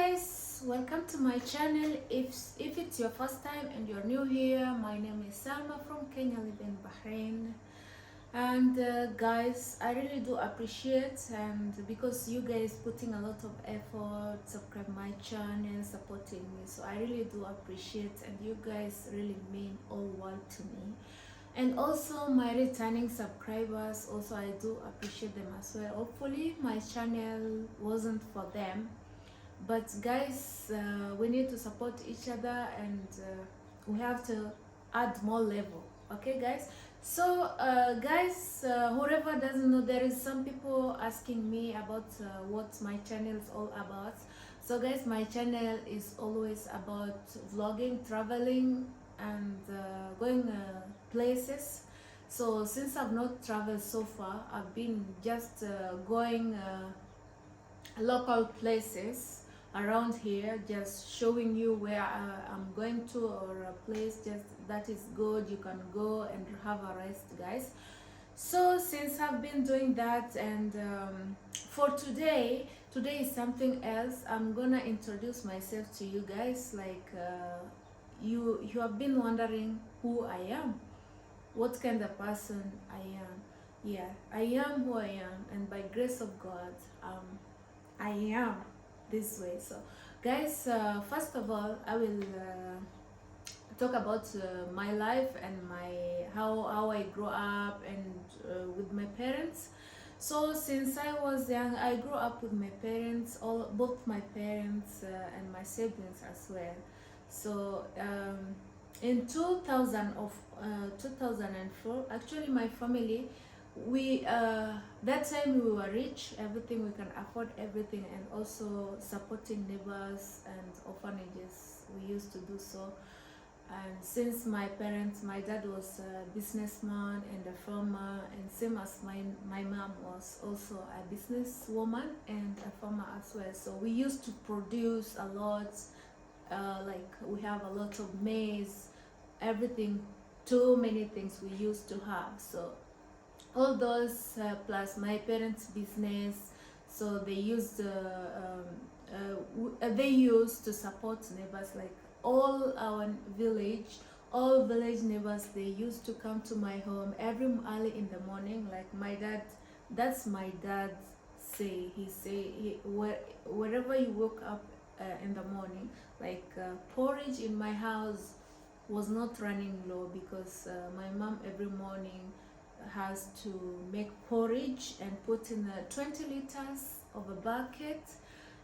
guys, welcome to my channel. If it's your first time and you're new here, my name is Salma from Kenya, live in Bahrain. And guys, I really do appreciate, and because you guys putting a lot of effort, subscribe my channel, supporting me, so I really do appreciate, and you guys really mean all world to me. And also my returning subscribers, also I do appreciate them as well. Hopefully my channel wasn't for them, but guys, we need to support each other, and we have to add more level. Okay guys, so guys, whoever doesn't know, there is some people asking me about what my channel is all about. So guys, my channel is always about vlogging, traveling, and going places. So since I've not traveled so far, I've been just going local places around here, just showing you where I'm going to, or a place just that is good, you can go and have a rest guys. So since I've been doing that, and for today is something else. I'm gonna introduce myself to you guys, like you have been wondering who I am, what kind of person I am. Yeah, I am who I am, and by grace of God, I am this way. So guys, first of all, I will talk about my life and how I grew up, and with my parents. So since I was young, I grew up with my parents, both my parents and my siblings as well. So in 2004, actually my family, we that time we were rich, everything, we can afford everything, and also supporting neighbors and orphanages, we used to do so. And since my dad was a businessman and a farmer, and same as my mom was also a businesswoman and a farmer as well, so we used to produce a lot, like we have a lot of maize, everything, too many things we used to have. So all those plus my parents' business, so they used to support neighbors, like all village neighbors, they used to come to my home every early in the morning. Like my dad, that's my dad say, wherever you woke up in the morning, like porridge in my house was not running low, because my mom every morning has to make porridge and put in 20 liters of a bucket,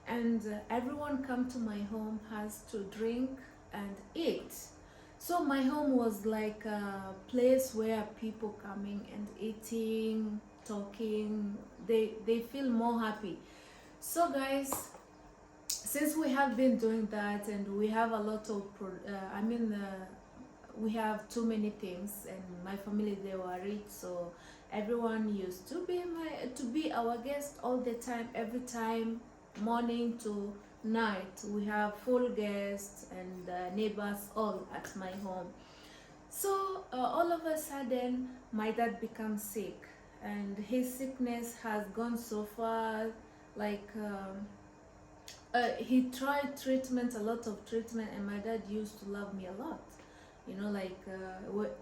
and everyone come to my home has to drink and eat. So my home was like a place where people coming and eating, talking, they feel more happy. So guys, since we have been doing that, and we have a lot of we have too many things, and my family, they were rich, so everyone used to be our guest all the time, every time, morning to night. We have full guests and neighbors all at my home. So all of a sudden my dad becomes sick, and his sickness has gone so far, like he tried treatment, a lot of treatment, and my dad used to love me a lot, you know, like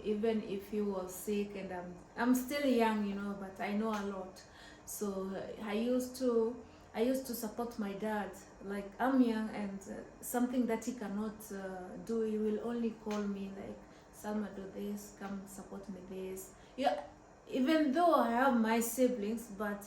even if he was sick, and I'm still young, you know, but I know a lot. So I used to support my dad, like I'm young, and something that he cannot do, he will only call me like, Salma, do this, come support me this. Yeah, even though I have my siblings, but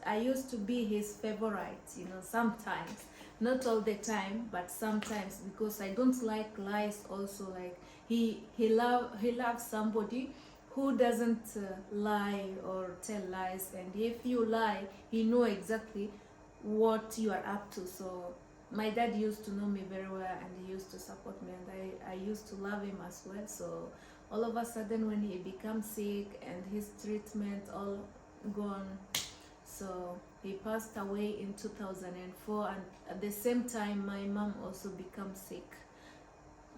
I used to be his favorite, you know, sometimes, not all the time, but sometimes, because I don't like lies also. Like he loves somebody who doesn't lie or tell lies, and if you lie, he know exactly what you are up to. So my dad used to know me very well, and he used to support me, and I used to love him as well. So all of a sudden, when he becomes sick and his treatment all gone, so he passed away in 2004, and at the same time my mom also becomes sick.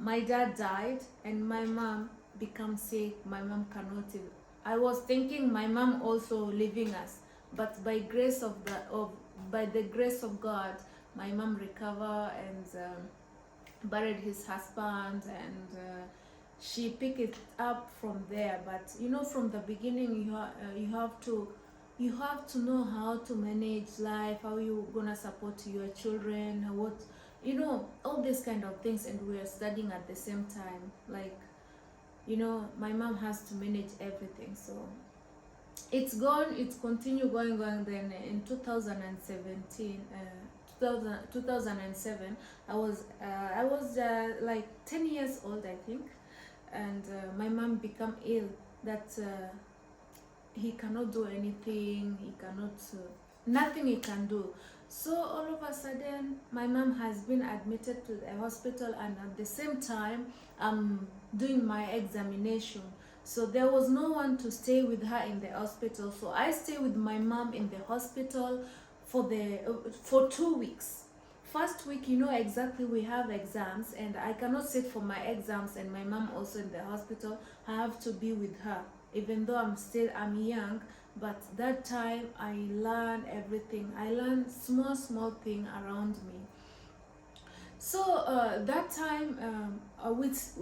My dad died and my mom becomes sick. My mom cannot even, I was thinking my mom also leaving us, but by the grace of God, my mom recover and buried his husband, and she picked it up from there. But you know, from the beginning, you have to know how to manage life, how you gonna support your children, what, you know, all these kind of things. And we are studying at the same time, like, you know, my mom has to manage everything. So it's gone, it's continue going. Then in 2017, 2007, I was like 10 years old, I think. And my mom become ill, that he cannot do anything, he cannot nothing he can do. So all of a sudden my mom has been admitted to the hospital, and at the same time I'm doing my examination. So there was no one to stay with her in the hospital, so I stay with my mom in the hospital for 2 weeks. First week, you know, exactly, we have exams and I cannot sit for my exams, and my mom also in the hospital. I have to be with her, even though I'm young. But that time I learned everything. I learned small thing around me. So that time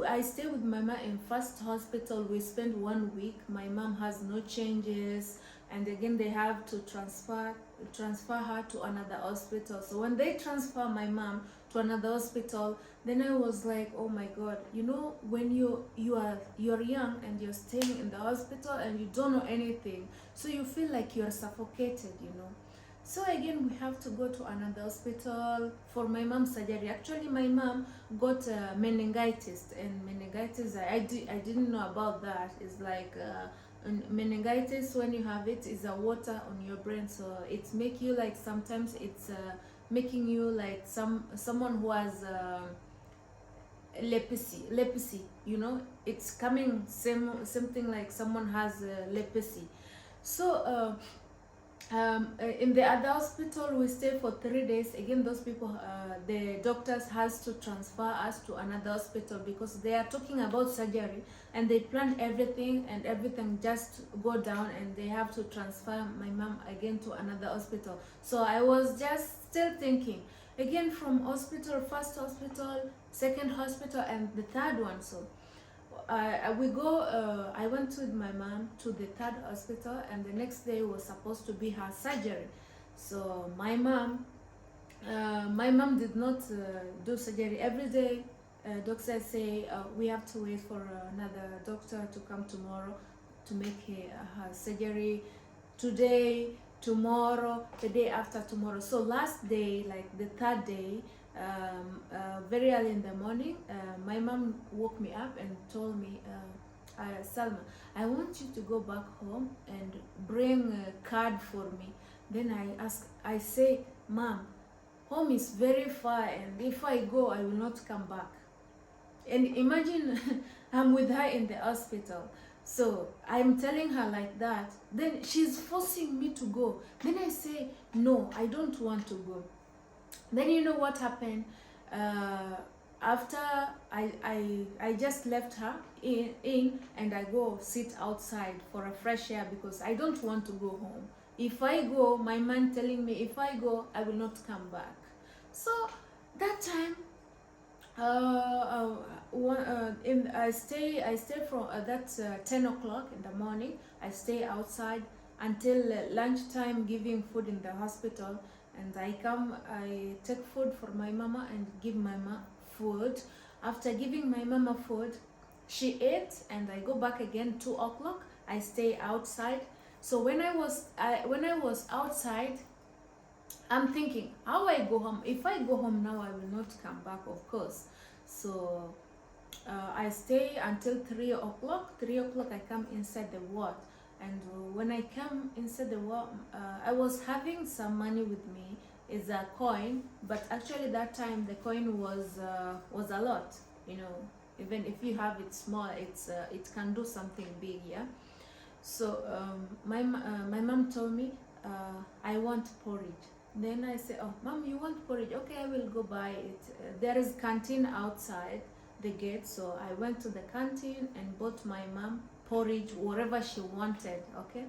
I stay with my mom in first hospital. We spent 1 week. My mom has no changes, and again they have to transfer her to another hospital. So when they transfer my mom to another hospital, then I was like, oh my god, you know, when you're young and you're staying in the hospital and you don't know anything, so you feel like you're suffocated, you know. So again we have to go to another hospital for my mom's surgery. Actually my mom got meningitis, and meningitis, I didn't know about that. It's like meningitis, when you have it, is a water on your brain, so it's make you like, sometimes it's making you like someone who has leprosy, you know, it's coming something like someone has leprosy. So in the other hospital we stay for 3 days. Again those people, the doctors has to transfer us to another hospital, because they are talking about surgery and they planned everything, and everything just go down, and they have to transfer my mom again to another hospital. So I was just still thinking, again, from hospital, first hospital, second hospital, and the third one. So I went with my mom to the third hospital, and the next day was supposed to be her surgery. So my mom did not do surgery every day. Doctors say we have to wait for another doctor to come tomorrow to make her surgery. Today, tomorrow, the day after tomorrow. So last day, like the third day, very early in the morning, my mom woke me up and told me, Salma, I want you to go back home and bring a card for me. Then I say, Mom, home is very far, and if I go, I will not come back. And imagine, I'm with her in the hospital. So I'm telling her like that. Then she's forcing me to go. Then I say, no, I don't want to go. Then you know what happened? After I just left her in, and I go sit outside for a fresh air, because I don't want to go home. If I go, my man telling me, if I go, I will not come back. So that time, I stay from that's 10 o'clock in the morning. I stay outside until lunchtime, giving food in the hospital. And I take food for my mama and give my mama food. After giving my mama food, she ate, and I go back again 2 o'clock. I stay outside. So when I was outside, I'm thinking, how I go home? If I go home now, I will not come back, of course. So I stay until 3 o'clock. 3 o'clock, I come inside the ward. And when I come inside the ward, I was having some money with me. It's a coin, but actually that time the coin was a lot. You know, even if you have it small, it can do something big, yeah. So my mom told me, I want porridge. Then I say, oh, Mom, you want porridge? Okay, I will go buy it. There is canteen outside the gate. So I went to the canteen and bought my mom porridge, whatever she wanted, okay.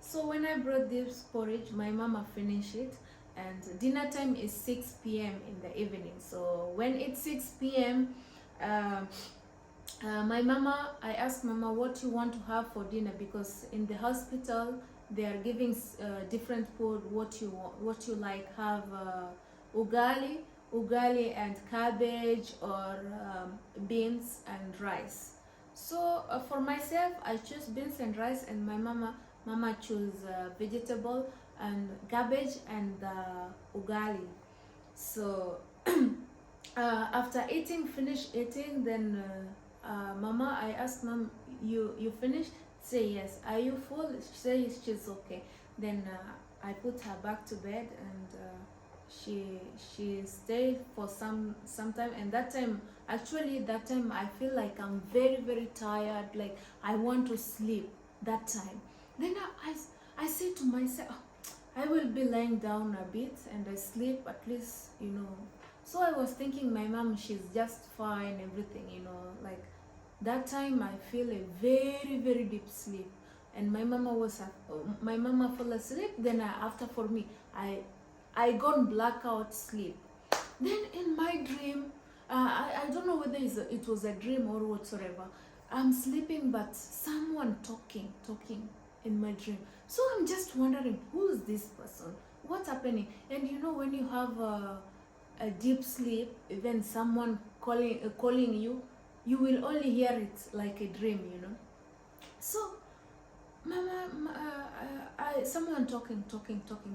So when I brought this porridge, my mama finished it, and dinner time is 6 p.m. in the evening. So when it's 6 p.m., my mama, I asked mama what you want to have for dinner, because in the hospital they are giving different food. What you like, have ugali and cabbage, or beans and rice. So for myself, I choose beans and rice, and my mama choose vegetable and cabbage and ugali. So after finish eating, then mama, I asked mom, you finished? Say yes. Are you full? She says she's okay. Then I put her back to bed, and she stayed for some time. And that time I feel like I'm very tired, like I want to sleep that time. Then I say to myself, I will be lying down a bit and I sleep at least, So I was thinking my mom, she's just fine, everything, like that time I feel a very deep sleep, and my mama fell asleep. Then after, for me, I gone blackout sleep. Then in my dream, I don't know whether it was a dream or whatsoever. I'm sleeping, but someone talking in my dream. So I'm just wondering, who is this person? What's happening? And when you have a deep sleep, even someone calling you, you will only hear it like a dream, So someone talking.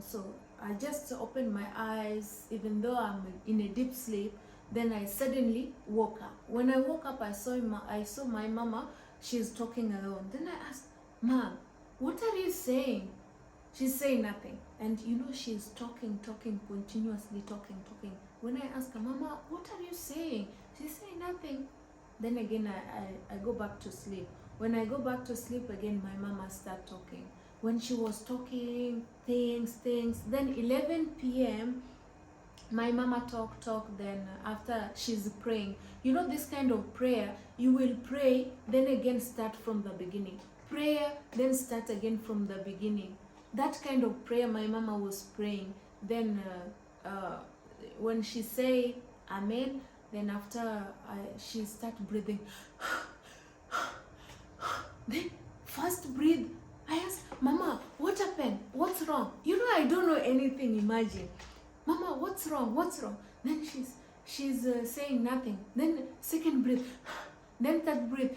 So I just opened my eyes, even though I'm in a deep sleep. Then I suddenly woke up. When I woke up, I saw my mama. She's talking alone. Then I asked, Mom, what are you saying? She's saying nothing. And she's talking, continuously talking. When I ask her, Mama, what are you saying? She's saying nothing. Then again, I go back to sleep. When I go back to sleep again, my mama start talking. When she was talking things, then 11 p.m., my mama talk. Then after, she's praying. This kind of prayer, you will pray, then again start from the beginning. Prayer, then start again from the beginning. That kind of prayer my mama was praying. Then when she say amen, then after she start breathing. Then first breathe. I asked, Mama, what happened? What's wrong? I don't know anything, imagine. Mama, what's wrong? Then she's saying nothing. Then second breath. Then third breath.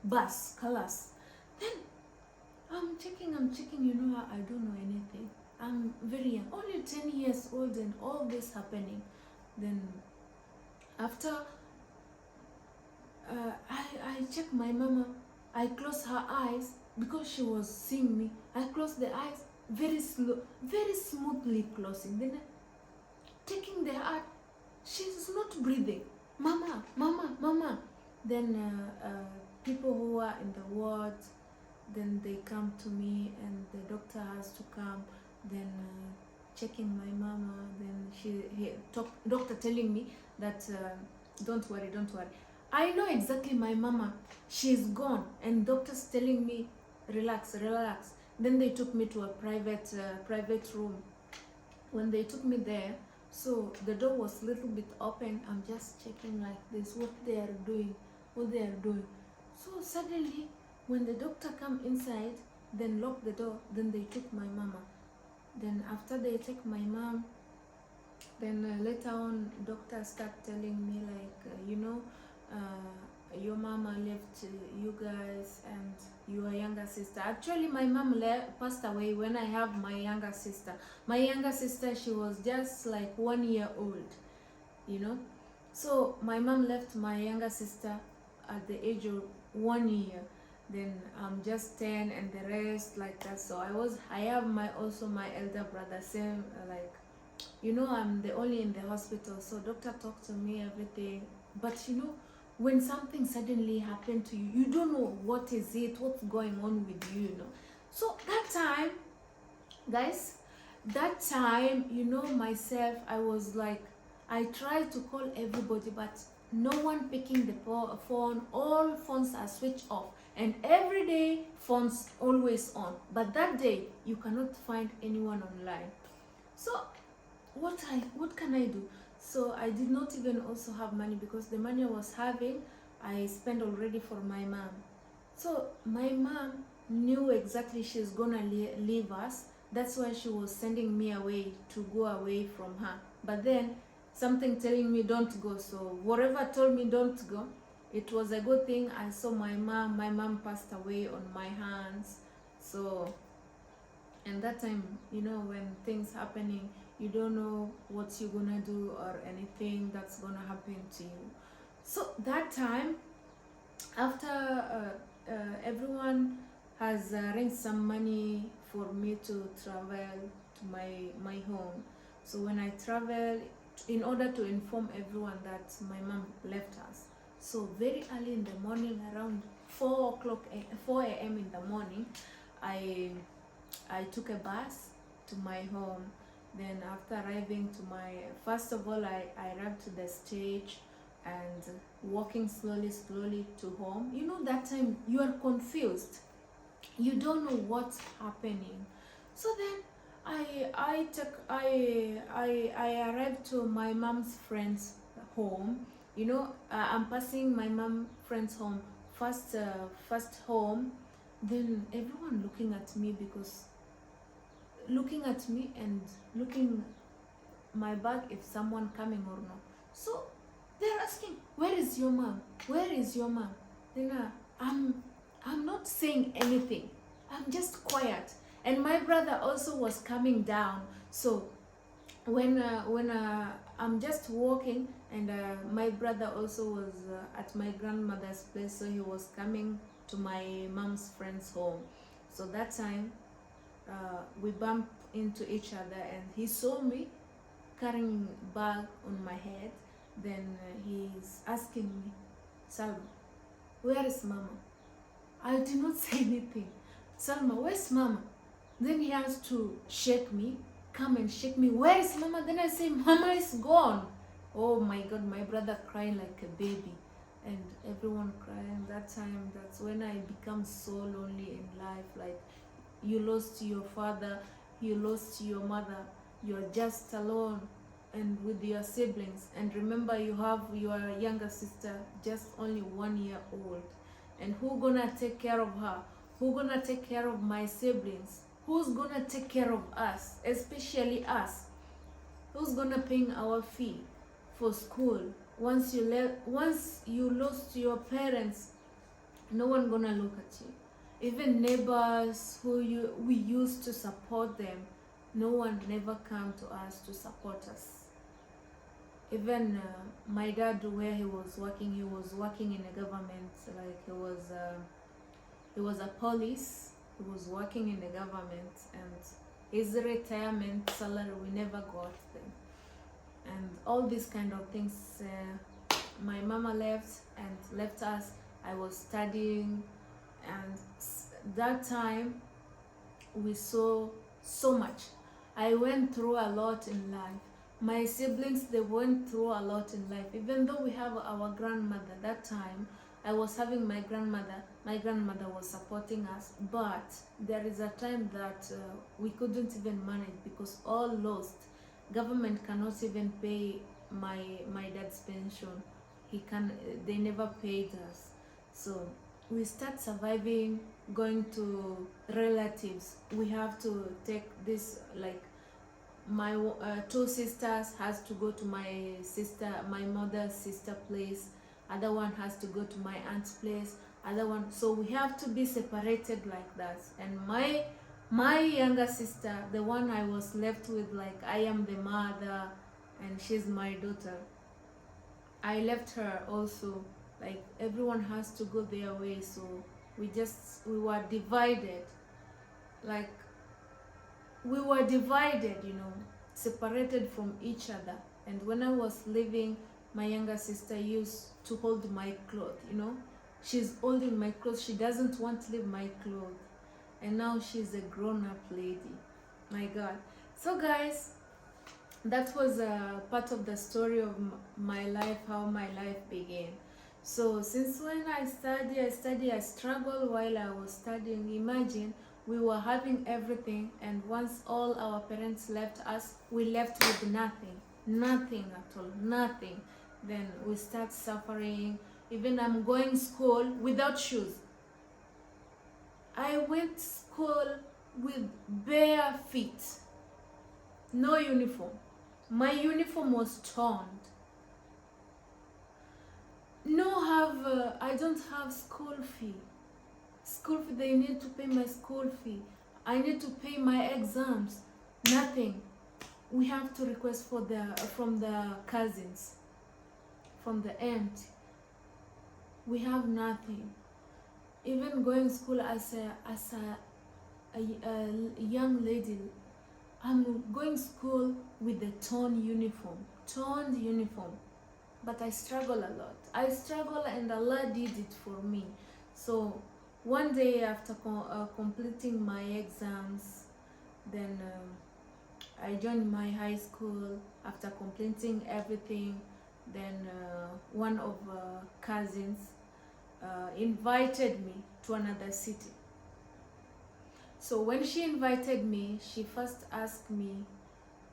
Bas, kalas. Then I'm checking, I don't know anything. I'm very young, only 10 years old, and all this happening. Then after, I check my mama. I close her eyes because she was seeing me. I close the eyes, very smoothly closing. Then taking the heart, she's not breathing. Mama. Then people who are in the ward, then they come to me, and the doctor has to come. Then checking my mama. Then doctor telling me that don't worry. I know exactly my mama, she's gone, and doctor's telling me relax. Then they took me to a private room. When they took me there, so the door was a little bit open. I'm just checking like this, what they are doing. So suddenly, when the doctor come inside, then lock the door, then they took my mama. Then after they take my mom, then later on, doctor start telling me like, your mama left you guys and your younger sister. Actually, my mom passed away when I have my younger sister. My younger sister, she was just like 1 year old, So my mom left my younger sister at the age of 1 year. Then I'm just 10, and the rest like that. So I have my elder brother, same like, I'm the only in the hospital. So doctor talked to me everything, but when something suddenly happened to you, you don't know what is it, what's going on with you, So that time, guys, myself, I was like, I tried to call everybody, but no one picking the phone. All phones are switched off, and every day phones always on. But that day, you cannot find anyone online. So what can I do? So I did not even also have money, because the money I was having I spent already for my mom. So my mom knew exactly she's gonna leave us. That's why she was sending me away, to go away from her. But then something telling me don't go. So whatever told me don't go, it was a good thing. I saw my mom. My mom passed away on my hands. So, and that time, when things happening, you don't know what you're gonna do or anything that's gonna happen to you. So that time, after everyone has arranged some money for me to travel to my home. So when I travel, in order to inform everyone that my mom left us, so very early in the morning, around 4 a.m. in the morning, I took a bus to my home. Then after arriving to my, first of all, I arrived to the stage and walking slowly to home. That time you are confused, you don't know what's happening. So then I arrived to my mom's friend's home. I'm passing my mom friend's home first home. Then everyone looking at me, because looking at me and looking my bag, if someone coming or not. So they're asking, where is your mom? Where is your mom? Then I'm not saying anything. I'm just quiet. And my brother also was coming down. So when I'm just walking, and my brother also was at my grandmother's place, so he was coming to my mom's friend's home. So that time we bumped into each other, and he saw me carrying bag on my head. Then he's asking me, Salma, where is mama? I did not say anything. Salma, where's mama? Then he has to shake me, come and shake me. Where is mama? Then I say, mama is gone. Oh my God, my brother crying like a baby, and everyone crying. That time, that's when I become so lonely in life. Like, you lost your father, you lost your mother, you're just alone and with your siblings. And remember, you have your younger sister, just only 1 year old. And who gonna take care of her? Who gonna take care of my siblings? Who's gonna take care of us, especially us? Who's gonna pay our fee for school? Once you lost your parents, no one gonna look at you. Even neighbors we used to support them, no one never come to us to support us. Even my dad, where he was working in a government, like he was a police. He was working in the government, and his retirement salary we never got them. And all these kind of things. My mama left us. I was studying, and that time we saw so much. I went through a lot in life. My siblings, they went through a lot in life. Even though we have our grandmother, that time I was having my grandmother was supporting us, but there is a time that we couldn't even manage, because all lost. Government cannot even pay my dad's pension. They never paid us. So we start surviving, going to relatives. We have to take this, like my two sisters has to go to my mother's sister place. Other one has to go to my aunt's place. Other one, so we have to be separated like that. And my younger sister, the one I was left with, like I am the mother and she's my daughter, I left her also. Like everyone has to go their way. So we were divided. Like we were divided, separated from each other. And when I was leaving, my younger sister used to hold my clothes, she's holding my clothes. She doesn't want to leave my clothes. And now she's a grown-up lady. My God. So guys, that was a part of the story of my life, how my life began. So since when I struggled while I was studying. Imagine We were having everything, and once all our parents left us, we left with nothing. Nothing at all, nothing. Then we start suffering. Even I'm going school without shoes. I went school with bare feet, no uniform. My uniform was torn. I don't have school fee. They need to pay my school fee. I need to pay my exams. Nothing. We have to request from the cousins, from the aunt. We have nothing. Even going to school as a young lady, I'm going to school with a torn uniform. But I struggle a lot. I struggle, and Allah did it for me. So one day after completing my exams, then I joined my high school. After completing everything, then one of cousins invited me to another city. So when she invited me, she first asked me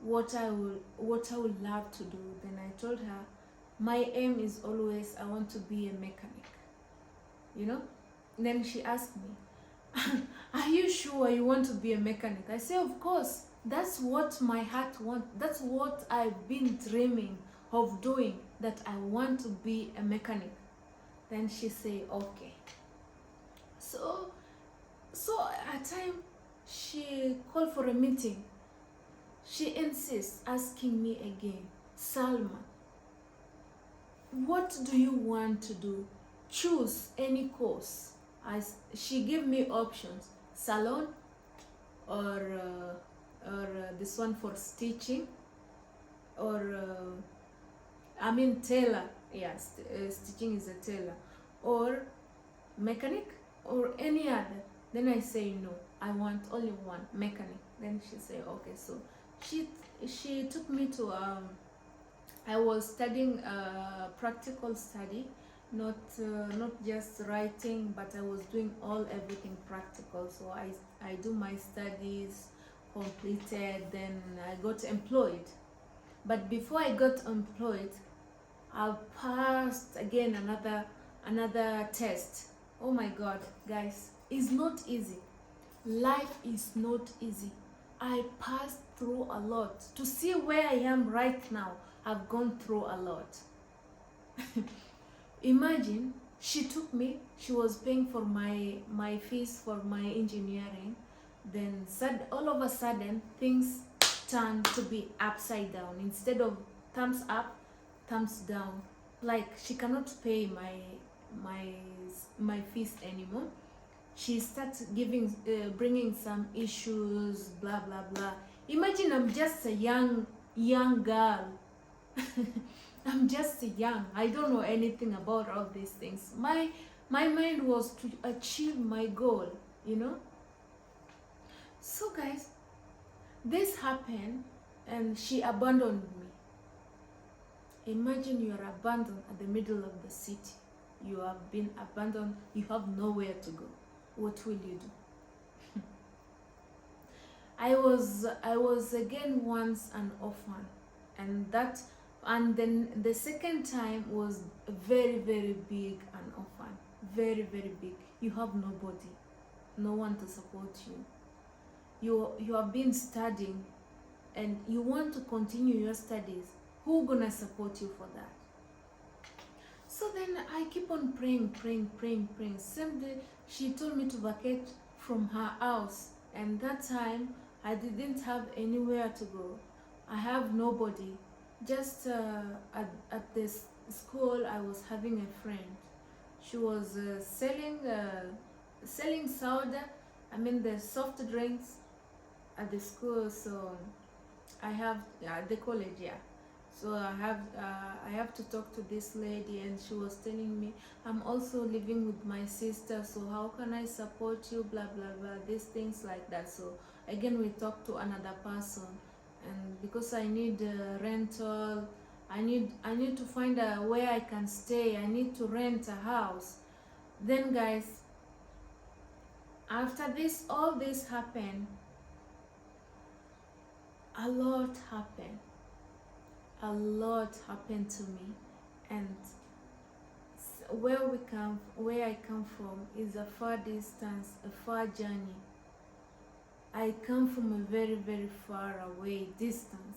what I would love to do. Then I told her my aim is always I want to be a mechanic. You know? Then she asked me, are you sure you want to be a mechanic? I say, of course. That's what my heart wants. That's what I've been dreaming of doing, that I want to be a mechanic. Then she say, okay. So at time she called for a meeting. She insists, asking me again, Salma, what do you want to do? Choose any course. She gave me options: salon, or this one for stitching, or tailor. Yes, stitching is a tailor, or mechanic, or any other. Then I say no, I want only one, mechanic. Then she say okay. So she took me to I was studying practical study, not just writing, but I was doing everything practical. So I do my studies, completed, then I got employed. But before I got employed, I passed again another test. Oh my God, guys, it's not easy. Life is not easy. I passed through a lot. To see where I am right now, I've gone through a lot. Imagine, she took me, she was paying for my fees for my engineering. Then all of a sudden, things turned to be upside down. Instead of thumbs up, thumbs down. Like, she cannot pay my fees anymore. She starts bringing some issues, blah blah blah. Imagine, I'm just a young girl. I'm just young. I don't know anything about all these things. My mind was to achieve my goal, you know. So guys, this happened, and she abandoned me. Imagine you are abandoned at the middle of the city. You have been abandoned. You have nowhere to go. What will you do? I was again once an orphan, and then the second time was very, very big, an orphan. Very, very big. You have nobody, no one to support you. You have been studying, and you want to continue your studies. Who gonna support you for that? So then I keep on praying. Same day she told me to vacate from her house, and that time I didn't have anywhere to go. I have nobody. Just at this school, I was having a friend. She was selling soda, the soft drinks at the school. So I have the college, yeah. So I have to talk to this lady, and she was telling me, I'm also living with my sister, so how can I support you, blah blah blah, these things like that. So again, we talked to another person, and because I need rental, I need to find where I can stay. I need to rent a house. Then guys, After this, all this happened, a lot happened. A lot happened to me, and where I come from is a far distance, a far journey. I come from a very, very far away distance.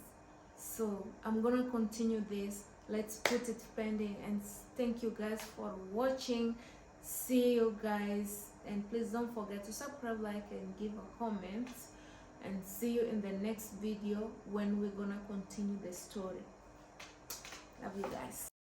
So I'm gonna continue this. Let's put it pending, and thank you guys for watching. See you guys, and please don't forget to subscribe, like, and give a comment. And see you in the next video when we're gonna continue the story. Love you guys.